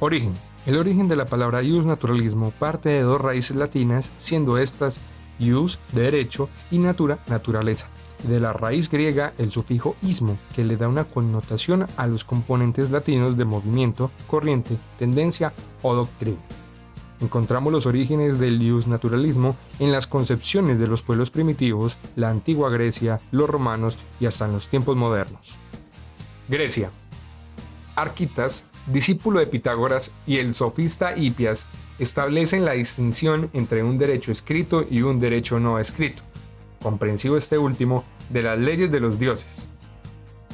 Origen. El origen de la palabra ius naturalismo parte de dos raíces latinas, siendo estas ius, de derecho, y natura, naturaleza. De la raíz griega el sufijo ismo, que le da una connotación a los componentes latinos de movimiento, corriente, tendencia o doctrina. Encontramos los orígenes del ius naturalismo en las concepciones de los pueblos primitivos, la antigua Grecia, los romanos y hasta en los tiempos modernos. Grecia. Arquitas, discípulo de Pitágoras, y el sofista Hipias establecen la distinción entre un derecho escrito y un derecho no escrito, comprensivo este último de las leyes de los dioses.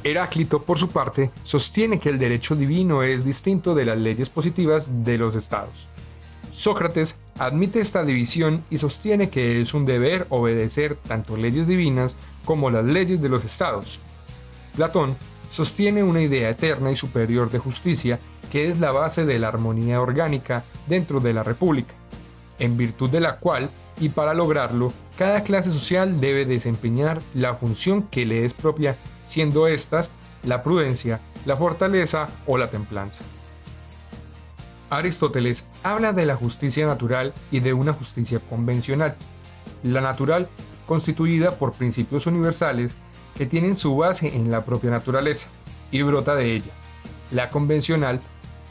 Heráclito, por su parte, sostiene que el derecho divino es distinto de las leyes positivas de los estados. Sócrates admite esta división y sostiene que es un deber obedecer tanto leyes divinas como las leyes de los estados. Platón sostiene una idea eterna y superior de justicia que es la base de la armonía orgánica dentro de la república, en virtud de la cual, y para lograrlo, cada clase social debe desempeñar la función que le es propia, siendo estas la prudencia, la fortaleza o la templanza. Aristóteles habla de la justicia natural y de una justicia convencional. La natural, constituida por principios universales que tienen su base en la propia naturaleza y brota de ella. La convencional,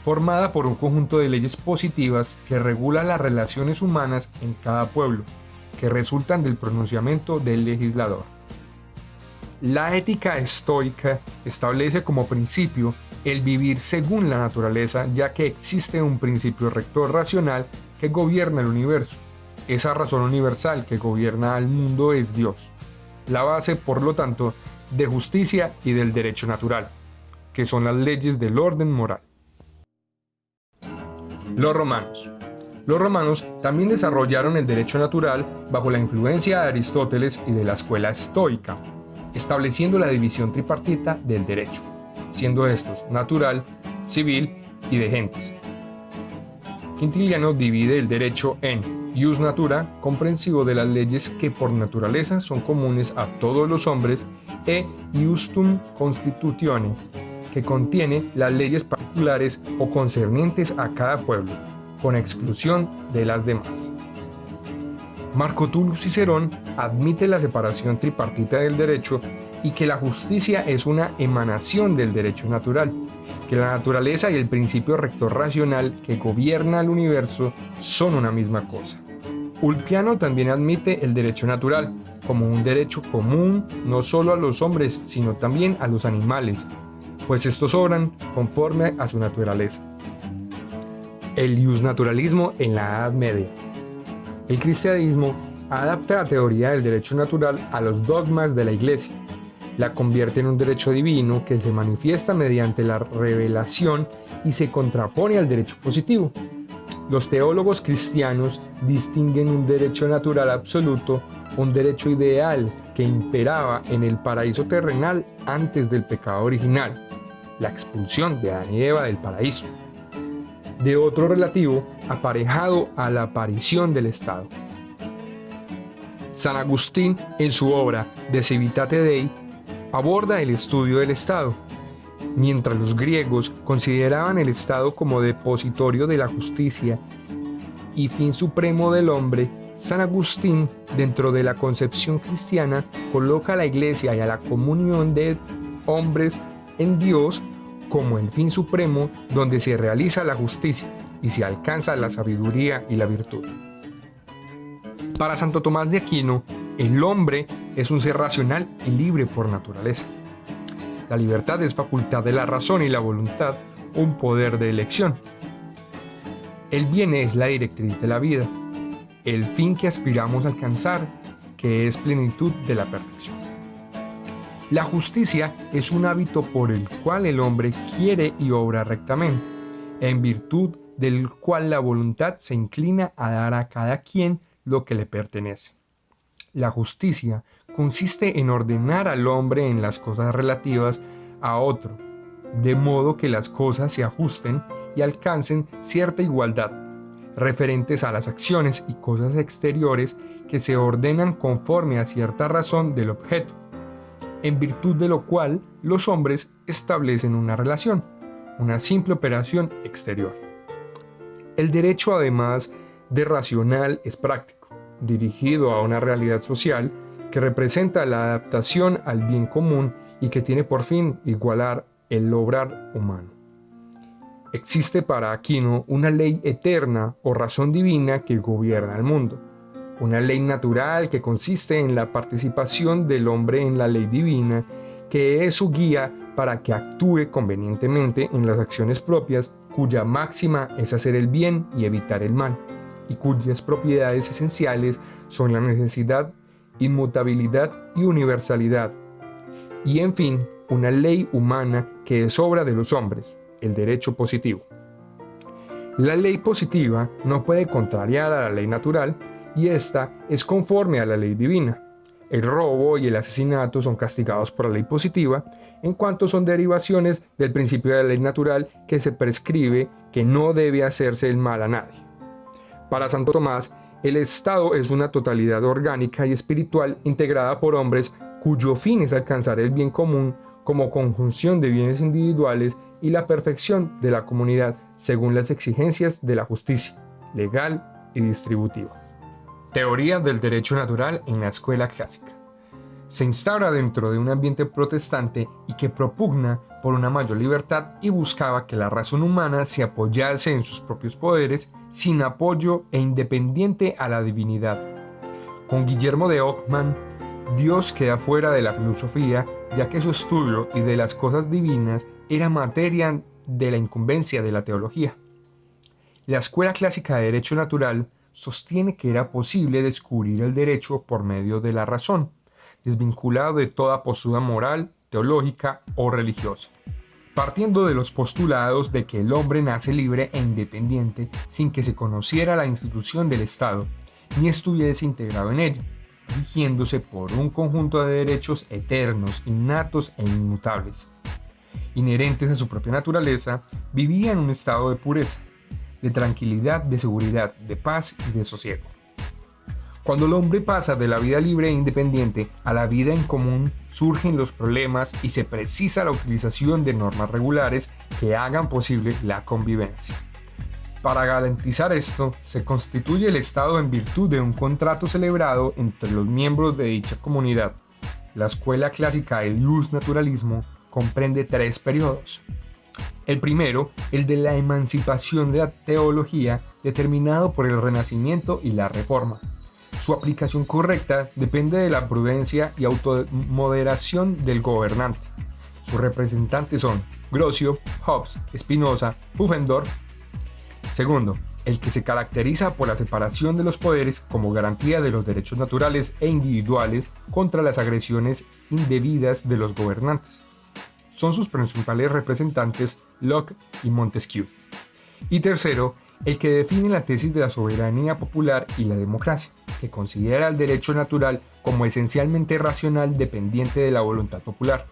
formada por un conjunto de leyes positivas que regulan las relaciones humanas en cada pueblo, que resultan del pronunciamiento del legislador. La ética estoica establece como principio el vivir según la naturaleza, ya que existe un principio rector racional que gobierna el universo. Esa razón universal que gobierna al mundo es Dios, la base, por lo tanto, de justicia y del derecho natural, que son las leyes del orden moral. Los romanos. Los romanos también desarrollaron el derecho natural bajo la influencia de Aristóteles y de la escuela estoica, estableciendo la división tripartita del derecho, siendo estos natural, civil y de gentes. Quintiliano divide el derecho en ius natura, comprensivo de las leyes que por naturaleza son comunes a todos los hombres, e iustum constitutione, que contiene las leyes particulares o concernientes a cada pueblo, con exclusión de las demás. Marco Tulio Cicerón admite la separación tripartita del derecho y que la justicia es una emanación del derecho natural, que la naturaleza y el principio rector racional que gobierna el universo son una misma cosa. Ulpiano también admite el derecho natural como un derecho común no solo a los hombres, sino también a los animales, pues estos obran conforme a su naturaleza. El iusnaturalismo en la Edad Media. El cristianismo adapta la teoría del derecho natural a los dogmas de la Iglesia, la convierte en un derecho divino que se manifiesta mediante la revelación y se contrapone al derecho positivo. Los teólogos cristianos distinguen un derecho natural absoluto, un derecho ideal que imperaba en el paraíso terrenal antes del pecado original, la expulsión de Adán y Eva del paraíso, de otro relativo aparejado a la aparición del Estado. San Agustín, en su obra De Civitate Dei, aborda el estudio del Estado. Mientras los griegos consideraban el Estado como depositorio de la justicia y fin supremo del hombre, San Agustín, dentro de la concepción cristiana, coloca a la Iglesia y a la comunión de hombres en Dios como el fin supremo donde se realiza la justicia y se alcanza la sabiduría y la virtud. Para Santo Tomás de Aquino, el hombre es un ser racional y libre por naturaleza. La libertad es facultad de la razón y la voluntad, un poder de elección. El bien es la directriz de la vida, el fin que aspiramos a alcanzar, que es plenitud de la perfección. La justicia es un hábito por el cual el hombre quiere y obra rectamente, en virtud del cual la voluntad se inclina a dar a cada quien lo que le pertenece. La justicia consiste en ordenar al hombre en las cosas relativas a otro, de modo que las cosas se ajusten y alcancen cierta igualdad, referentes a las acciones y cosas exteriores que se ordenan conforme a cierta razón del objeto, en virtud de lo cual los hombres establecen una relación, una simple operación exterior. El derecho, además de racional, es práctico, dirigido a una realidad social que representa la adaptación al bien común y que tiene por fin igualar el obrar humano. Existe para Aquino una ley eterna o razón divina que gobierna el mundo, una ley natural que consiste en la participación del hombre en la ley divina, que es su guía para que actúe convenientemente en las acciones propias, cuya máxima es hacer el bien y evitar el mal, y cuyas propiedades esenciales son la necesidad, inmutabilidad y universalidad. Y en fin, una ley humana que es obra de los hombres, el derecho positivo. La ley positiva no puede contrariar a la ley natural y esta es conforme a la ley divina. El robo y el asesinato son castigados por la ley positiva, en cuanto son derivaciones del principio de la ley natural que se prescribe que no debe hacerse el mal a nadie. Para Santo Tomás, el Estado es una totalidad orgánica y espiritual integrada por hombres cuyo fin es alcanzar el bien común como conjunción de bienes individuales y la perfección de la comunidad según las exigencias de la justicia legal y distributiva. Teoría del derecho natural en la escuela clásica. Se instaura dentro de un ambiente protestante y que propugna por una mayor libertad y buscaba que la razón humana se apoyase en sus propios poderes sin apoyo e independiente a la divinidad. Con Guillermo de Ockham, Dios queda fuera de la filosofía, ya que su estudio y de las cosas divinas era materia de la incumbencia de la teología. La escuela clásica de derecho natural sostiene que era posible descubrir el derecho por medio de la razón, desvinculado de toda postura moral, teológica o religiosa, partiendo de los postulados de que el hombre nace libre e independiente sin que se conociera la institución del Estado, ni estuviese integrado en ello, rigiéndose por un conjunto de derechos eternos, innatos e inmutables. Inherentes a su propia naturaleza, vivía en un estado de pureza, de tranquilidad, de seguridad, de paz y de sosiego. Cuando el hombre pasa de la vida libre e independiente a la vida en común, surgen los problemas y se precisa la utilización de normas regulares que hagan posible la convivencia. Para garantizar esto, se constituye el Estado en virtud de un contrato celebrado entre los miembros de dicha comunidad. La escuela clásica del iusnaturalismo comprende 3 periodos. El primero, el de la emancipación de la teología, determinado por el Renacimiento y la Reforma. Su aplicación correcta depende de la prudencia y automoderación del gobernante. Sus representantes son Grocio, Hobbes, Spinoza, Pufendorf. Segundo, el que se caracteriza por la separación de los poderes como garantía de los derechos naturales e individuales contra las agresiones indebidas de los gobernantes. Son sus principales representantes Locke y Montesquieu. Y tercero, el que define la tesis de la soberanía popular y la democracia, que considera el derecho natural como esencialmente racional dependiente de la voluntad popular.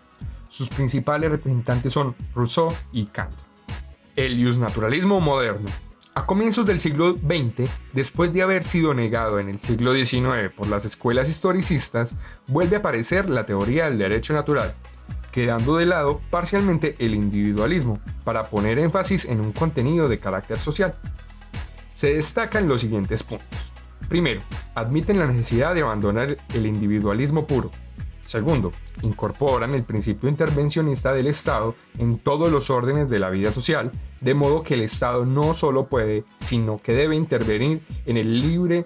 Sus principales representantes son Rousseau y Kant. El iusnaturalismo moderno. A comienzos del siglo XX, después de haber sido negado en el siglo XIX por las escuelas historicistas, vuelve a aparecer la teoría del derecho natural, quedando de lado parcialmente el individualismo, para poner énfasis en un contenido de carácter social. Se destacan los siguientes puntos. Primero, admiten la necesidad de abandonar el individualismo puro. Segundo, incorporan el principio intervencionista del Estado en todos los órdenes de la vida social, de modo que el Estado no solo puede, sino que debe intervenir en el libre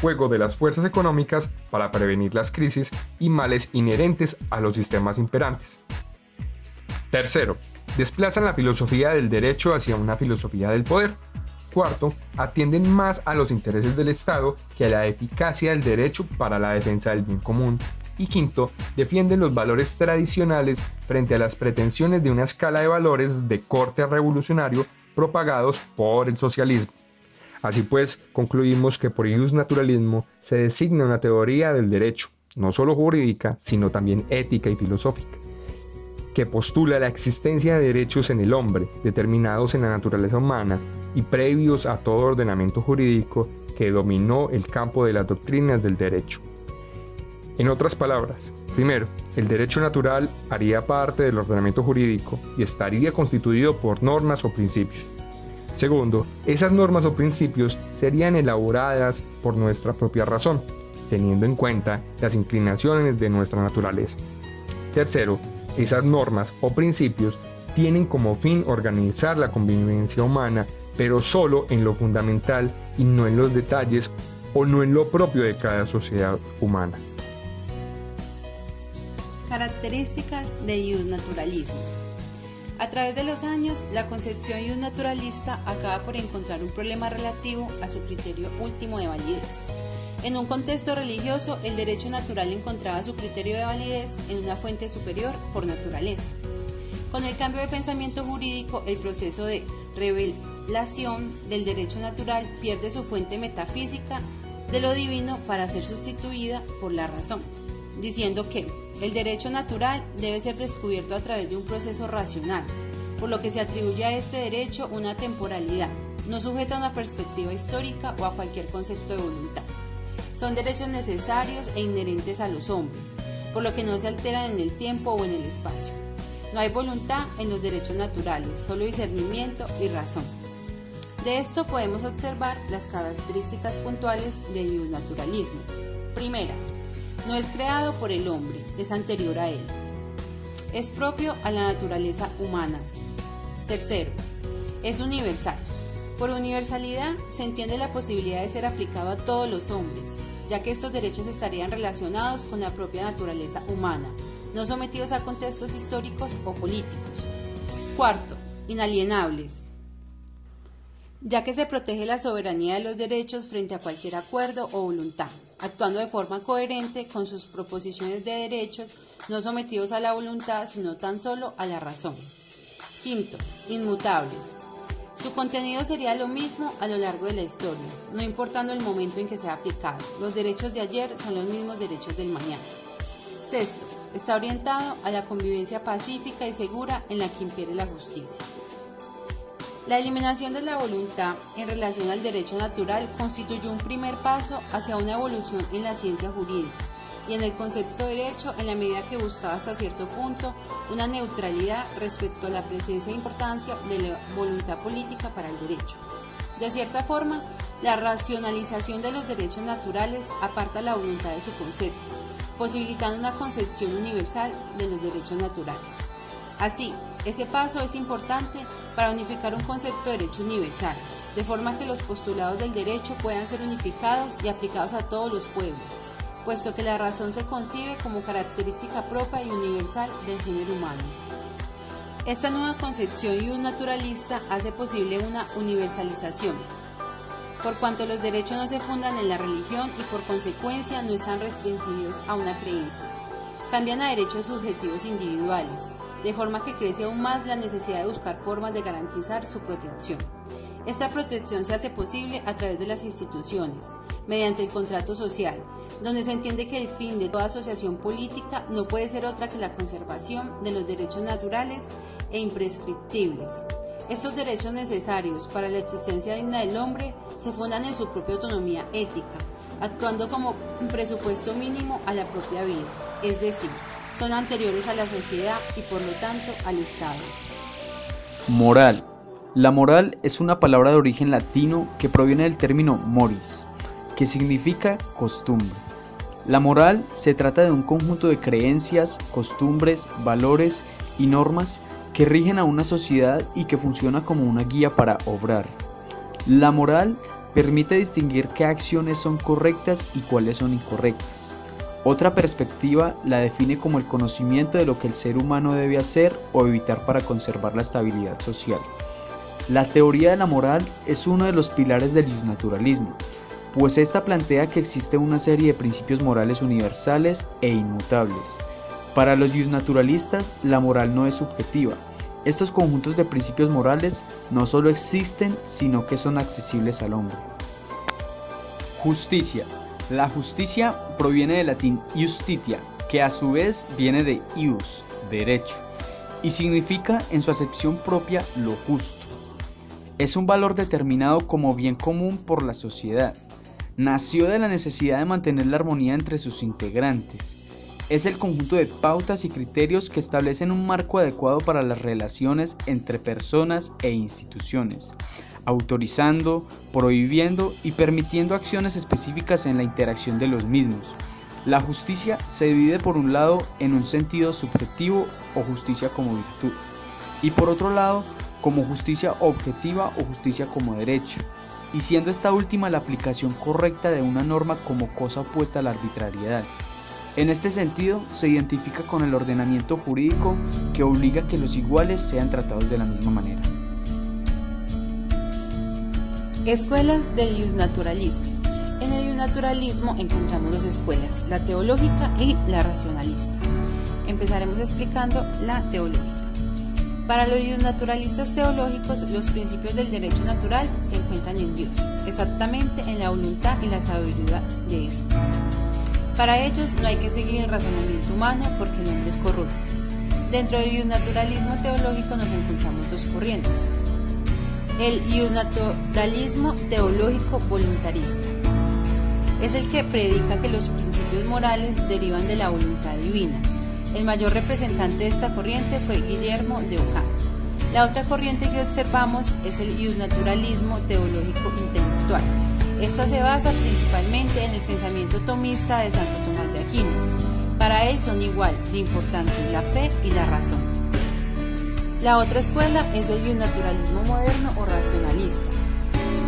juego de las fuerzas económicas para prevenir las crisis y males inherentes a los sistemas imperantes. Tercero, desplazan la filosofía del derecho hacia una filosofía del poder. Cuarto, atienden más a los intereses del Estado que a la eficacia del derecho para la defensa del bien común. Y quinto, defienden los valores tradicionales frente a las pretensiones de una escala de valores de corte revolucionario propagados por el socialismo. Así pues, concluimos que por iusnaturalismo se designa una teoría del derecho, no solo jurídica, sino también ética y filosófica, que postula la existencia de derechos en el hombre, determinados en la naturaleza humana y previos a todo ordenamiento jurídico que dominó el campo de las doctrinas del derecho. En otras palabras, primero, el derecho natural haría parte del ordenamiento jurídico y estaría constituido por normas o principios. Segundo, esas normas o principios serían elaboradas por nuestra propia razón, teniendo en cuenta las inclinaciones de nuestra naturaleza. Tercero, esas normas o principios tienen como fin organizar la convivencia humana, pero solo en lo fundamental y no en los detalles o no en lo propio de cada sociedad humana. Características de iusnaturalismo. A través de los años, la concepción iusnaturalista acaba por encontrar un problema relativo a su criterio último de validez. En un contexto religioso, el derecho natural encontraba su criterio de validez en una fuente superior por naturaleza. Con el cambio de pensamiento jurídico, el proceso de revelación del derecho natural pierde su fuente metafísica de lo divino para ser sustituida por la razón, diciendo que el derecho natural debe ser descubierto a través de un proceso racional, por lo que se atribuye a este derecho una temporalidad, no sujeta a una perspectiva histórica o a cualquier concepto de voluntad. Son derechos necesarios e inherentes a los hombres, por lo que no se alteran en el tiempo o en el espacio. No hay voluntad en los derechos naturales, solo discernimiento y razón. De esto podemos observar las características puntuales del iusnaturalismo. Primera, no es creado por el hombre, es anterior a él. Es propio a la naturaleza humana. Tercero, es universal. Por universalidad se entiende la posibilidad de ser aplicado a todos los hombres, ya que estos derechos estarían relacionados con la propia naturaleza humana, no sometidos a contextos históricos o políticos. Cuarto, inalienables, ya que se protege la soberanía de los derechos frente a cualquier acuerdo o voluntad, actuando de forma coherente con sus proposiciones de derechos, no sometidos a la voluntad, sino tan solo a la razón. Quinto, inmutables. Su contenido sería lo mismo a lo largo de la historia, no importando el momento en que sea aplicado. Los derechos de ayer son los mismos derechos del mañana. Sexto, está orientado a la convivencia pacífica y segura en la que impiere la justicia. La eliminación de la voluntad en relación al derecho natural constituyó un primer paso hacia una evolución en la ciencia jurídica y en el concepto de derecho en la medida que buscaba hasta cierto punto una neutralidad respecto a la presencia e importancia de la voluntad política para el derecho. De cierta forma, la racionalización de los derechos naturales aparta la voluntad de su concepto, posibilitando una concepción universal de los derechos naturales. Así, ese paso es importante para unificar un concepto de derecho universal, de forma que los postulados del derecho puedan ser unificados y aplicados a todos los pueblos, puesto que la razón se concibe como característica propia y universal del género humano. Esta nueva concepción iusnaturalista hace posible una universalización, por cuanto los derechos no se fundan en la religión y por consecuencia no están restringidos a una creencia. Cambian a derechos subjetivos individuales, de forma que crece aún más la necesidad de buscar formas de garantizar su protección. Esta protección se hace posible a través de las instituciones, mediante el contrato social, donde se entiende que el fin de toda asociación política no puede ser otra que la conservación de los derechos naturales e imprescriptibles. Estos derechos necesarios para la existencia digna del hombre se fundan en su propia autonomía ética, actuando como un presupuesto mínimo a la propia vida, es decir, son anteriores a la sociedad y por lo tanto al Estado. Moral. La moral es una palabra de origen latino que proviene del término moris, que significa costumbre. La moral se trata de un conjunto de creencias, costumbres, valores y normas que rigen a una sociedad y que funciona como una guía para obrar. La moral permite distinguir qué acciones son correctas y cuáles son incorrectas. Otra perspectiva la define como el conocimiento de lo que el ser humano debe hacer o evitar para conservar la estabilidad social. La teoría de la moral es uno de los pilares del iusnaturalismo, pues esta plantea que existe una serie de principios morales universales e inmutables. Para los iusnaturalistas, la moral no es subjetiva. Estos conjuntos de principios morales no solo existen, sino que son accesibles al hombre. Justicia. La justicia proviene del latín iustitia, que a su vez viene de ius, derecho, y significa en su acepción propia lo justo. Es un valor determinado como bien común por la sociedad. Nació de la necesidad de mantener la armonía entre sus integrantes. Es el conjunto de pautas y criterios que establecen un marco adecuado para las relaciones entre personas e instituciones, autorizando, prohibiendo y permitiendo acciones específicas en la interacción de los mismos. La justicia se divide por un lado en un sentido subjetivo o justicia como virtud, y por otro lado como justicia objetiva o justicia como derecho, y siendo esta última la aplicación correcta de una norma como cosa opuesta a la arbitrariedad. En este sentido, se identifica con el ordenamiento jurídico que obliga a que los iguales sean tratados de la misma manera. Escuelas del iusnaturalismo. En el iusnaturalismo encontramos dos escuelas, la teológica y la racionalista. Empezaremos explicando la teológica. Para los iusnaturalistas teológicos, los principios del derecho natural se encuentran en Dios, exactamente en la voluntad y la sabiduría de éste. Para ellos no hay que seguir el razonamiento humano porque el hombre es corrupto. Dentro del iusnaturalismo teológico nos encontramos dos corrientes. El iusnaturalismo teológico voluntarista es el que predica que los principios morales derivan de la voluntad divina. El mayor representante de esta corriente fue Guillermo de Ockham. La otra corriente que observamos es el iusnaturalismo teológico intelectual. Esta se basa principalmente en el pensamiento tomista de Santo Tomás de Aquino. Para él son igual de importantes la fe y la razón. La otra escuela es el iusnaturalismo moderno o racionalista.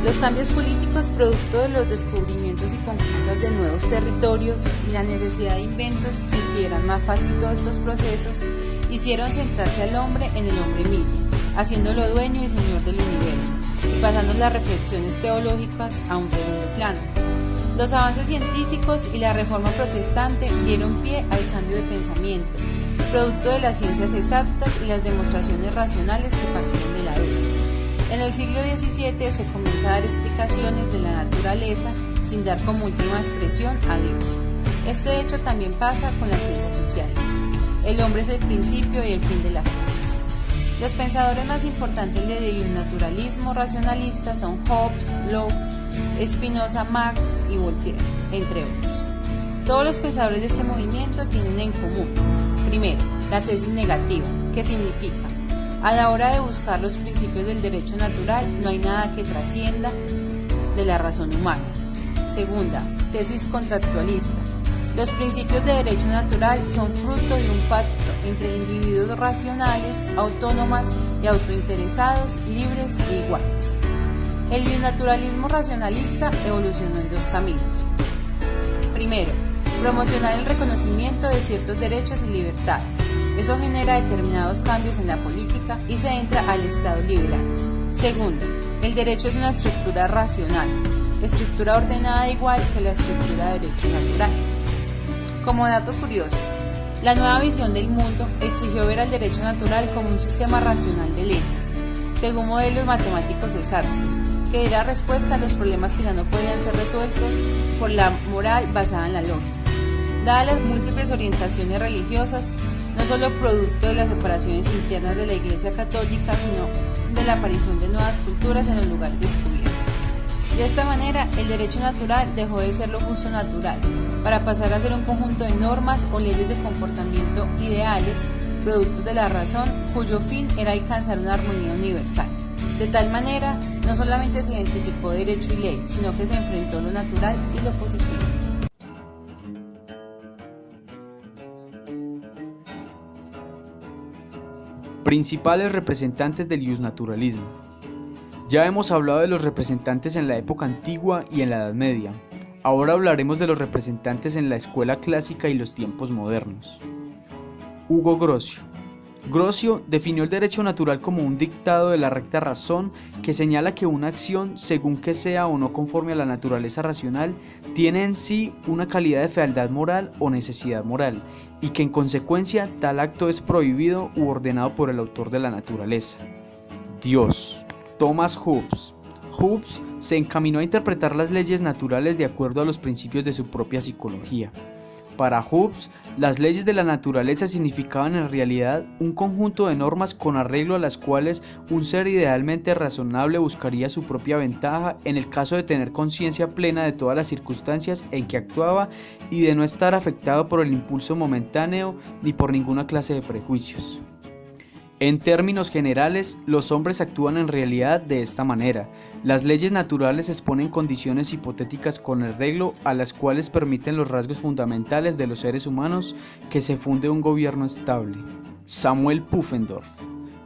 Los cambios políticos producto de los descubrimientos y conquistas de nuevos territorios y la necesidad de inventos que hicieran más fácil todos estos procesos hicieron centrarse al hombre en el hombre mismo, haciéndolo dueño y señor del universo, y pasando las reflexiones teológicas a un segundo plano. Los avances científicos y la reforma protestante dieron pie al cambio de pensamiento, producto de las ciencias exactas y las demostraciones racionales que partieron de la vida. En el siglo XVII se comienza a dar explicaciones de la naturaleza sin dar como última expresión a Dios. Este hecho también pasa con las ciencias sociales. El hombre es el principio y el fin de las cosas. Los pensadores más importantes del iusnaturalismo racionalista son Hobbes, Locke, Spinoza, Marx y Voltaire, entre otros. Todos los pensadores de este movimiento tienen en común, primero, la tesis negativa, que significa: a la hora de buscar los principios del derecho natural, no hay nada que trascienda de la razón humana. Segunda, tesis contractualista. Los principios de derecho natural son fruto de un pacto entre individuos racionales, autónomas y autointeresados, libres e iguales. El iusnaturalismo racionalista evolucionó en dos caminos. Primero, promocionar el reconocimiento de ciertos derechos y libertades. Eso genera determinados cambios en la política y se entra al Estado liberal. Segundo, el derecho es una estructura racional, estructura ordenada igual que la estructura de derecho natural. Como dato curioso, la nueva visión del mundo exigió ver al derecho natural como un sistema racional de leyes, según modelos matemáticos exactos, que diera respuesta a los problemas que ya no podían ser resueltos por la moral basada en la lógica. Dadas las múltiples orientaciones religiosas, no solo producto de las separaciones internas de la Iglesia Católica, sino de la aparición de nuevas culturas en los lugares descubiertos. De esta manera, el derecho natural dejó de ser lo justo natural, para pasar a ser un conjunto de normas o leyes de comportamiento ideales, productos de la razón, cuyo fin era alcanzar una armonía universal. De tal manera, no solamente se identificó derecho y ley, sino que se enfrentó lo natural y lo positivo. Principales representantes del iusnaturalismo. Ya hemos hablado de los representantes en la época antigua y en la Edad Media. Ahora hablaremos de los representantes en la escuela clásica y los tiempos modernos. Hugo Grocio. Grocio definió el derecho natural como un dictado de la recta razón que señala que una acción, según que sea o no conforme a la naturaleza racional, tiene en sí una calidad de fealdad moral o necesidad moral, y que en consecuencia tal acto es prohibido u ordenado por el autor de la naturaleza. Dios. Thomas Hobbes. Hobbes se encaminó a interpretar las leyes naturales de acuerdo a los principios de su propia psicología. Para Hobbes, las leyes de la naturaleza significaban en realidad un conjunto de normas con arreglo a las cuales un ser idealmente razonable buscaría su propia ventaja en el caso de tener conciencia plena de todas las circunstancias en que actuaba y de no estar afectado por el impulso momentáneo ni por ninguna clase de prejuicios. En términos generales, los hombres actúan en realidad de esta manera. Las leyes naturales exponen condiciones hipotéticas con arreglo a las cuales permiten los rasgos fundamentales de los seres humanos que se funde un gobierno estable. Samuel Pufendorf.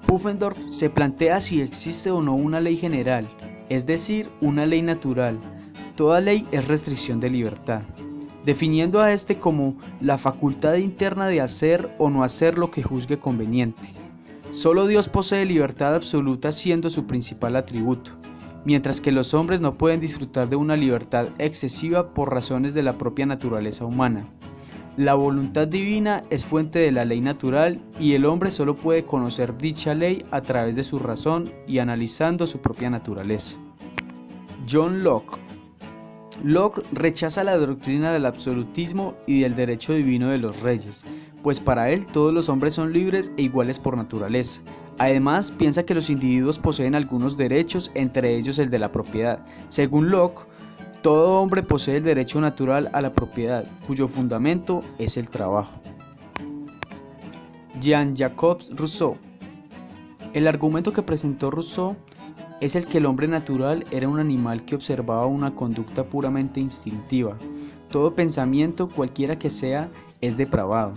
Pufendorf se plantea si existe o no una ley general, es decir, una ley natural. Toda ley es restricción de libertad, definiendo a este como la facultad interna de hacer o no hacer lo que juzgue conveniente. Solo Dios posee libertad absoluta siendo su principal atributo, mientras que los hombres no pueden disfrutar de una libertad excesiva por razones de la propia naturaleza humana. La voluntad divina es fuente de la ley natural y el hombre solo puede conocer dicha ley a través de su razón y analizando su propia naturaleza. John Locke. Locke rechaza la doctrina del absolutismo y del derecho divino de los reyes, pues para él todos los hombres son libres e iguales por naturaleza. Además, piensa que los individuos poseen algunos derechos, entre ellos el de la propiedad. Según Locke, todo hombre posee el derecho natural a la propiedad, cuyo fundamento es el trabajo. Jean-Jacques Rousseau. El argumento que presentó Rousseau es el que el hombre natural era un animal que observaba una conducta puramente instintiva. Todo pensamiento, cualquiera que sea, es depravado.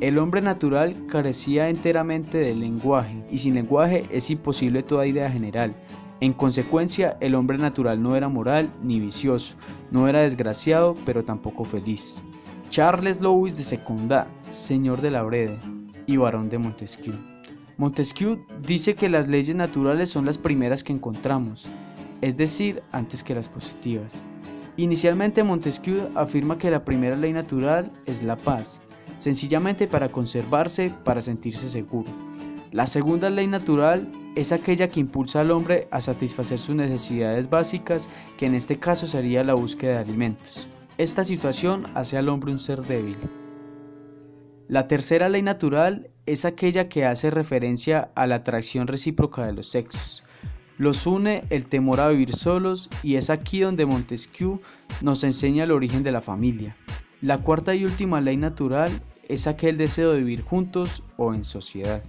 El hombre natural carecía enteramente del lenguaje, y sin lenguaje es imposible toda idea general. En consecuencia, el hombre natural no era moral ni vicioso, no era desgraciado, pero tampoco feliz. Charles Louis de Secondat, señor de la Brede y barón de Montesquieu. Montesquieu dice que las leyes naturales son las primeras que encontramos, es decir, antes que las positivas. Inicialmente Montesquieu afirma que la primera ley natural es la paz, sencillamente para conservarse, para sentirse seguro. La segunda ley natural es aquella que impulsa al hombre a satisfacer sus necesidades básicas, que en este caso sería la búsqueda de alimentos. Esta situación hace al hombre un ser débil. La tercera ley natural es aquella que hace referencia a la atracción recíproca de los sexos. Los une el temor a vivir solos y es aquí donde Montesquieu nos enseña el origen de la familia. La cuarta y última ley natural es aquel deseo de vivir juntos o en sociedad.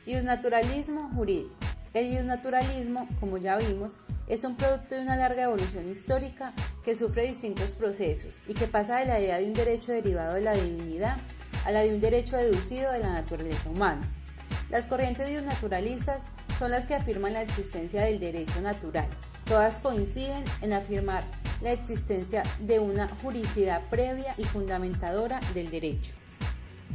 Iusnaturalismo jurídico. El iusnaturalismo, como ya vimos, es un producto de una larga evolución histórica que sufre distintos procesos y que pasa de la idea de un derecho derivado de la divinidad a la de un derecho deducido de la naturaleza humana. Las corrientes iusnaturalistas son las que afirman la existencia del derecho natural. Todas coinciden en afirmar la existencia de una juridicidad previa y fundamentadora del derecho.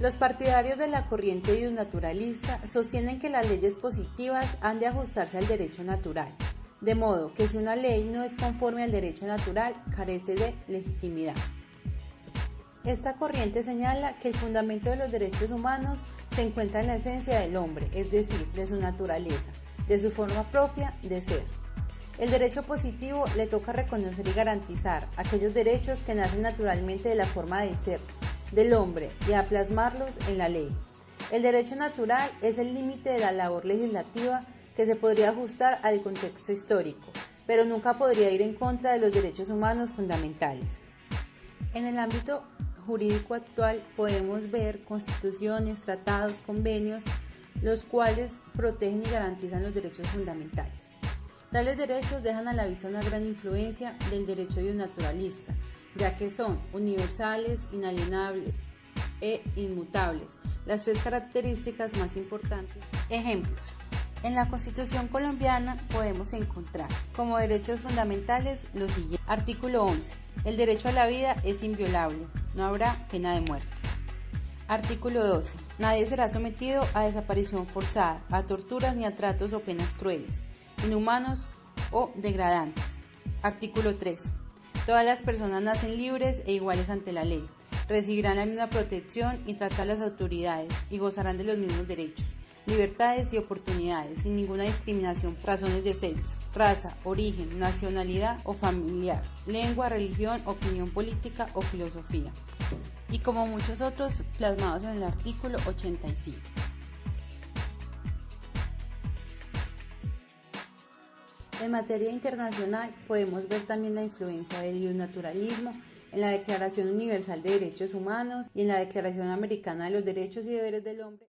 Los partidarios de la corriente iusnaturalista sostienen que las leyes positivas han de ajustarse al derecho natural, de modo que si una ley no es conforme al derecho natural, carece de legitimidad. Esta corriente señala que el fundamento de los derechos humanos se encuentra en la esencia del hombre, es decir, de su naturaleza, de su forma propia de ser. El derecho positivo le toca reconocer y garantizar aquellos derechos que nacen naturalmente de la forma de ser del hombre y a plasmarlos en la ley. El derecho natural es el límite de la labor legislativa que se podría ajustar al contexto histórico, pero nunca podría ir en contra de los derechos humanos fundamentales. En el ámbito jurídico actual podemos ver constituciones, tratados, convenios, los cuales protegen y garantizan los derechos fundamentales. Tales derechos dejan a la vista una gran influencia del derecho iusnaturalista, ya que son universales, inalienables e inmutables, las tres características más importantes. Ejemplos. En la Constitución colombiana podemos encontrar como derechos fundamentales los siguientes. Artículo 11. El derecho a la vida es inviolable, no habrá pena de muerte. Artículo 12. Nadie será sometido a desaparición forzada, a torturas ni a tratos o penas crueles, inhumanos o degradantes. Artículo 13. Todas las personas nacen libres e iguales ante la ley, recibirán la misma protección y trato a las autoridades y gozarán de los mismos derechos, libertades y oportunidades, sin ninguna discriminación por razones de sexo, raza, origen, nacionalidad o familiar, lengua, religión, opinión política o filosofía, y como muchos otros plasmados en el artículo 85. En materia internacional podemos ver también la influencia del iusnaturalismo en la Declaración Universal de Derechos Humanos y en la Declaración Americana de los Derechos y Deberes del Hombre.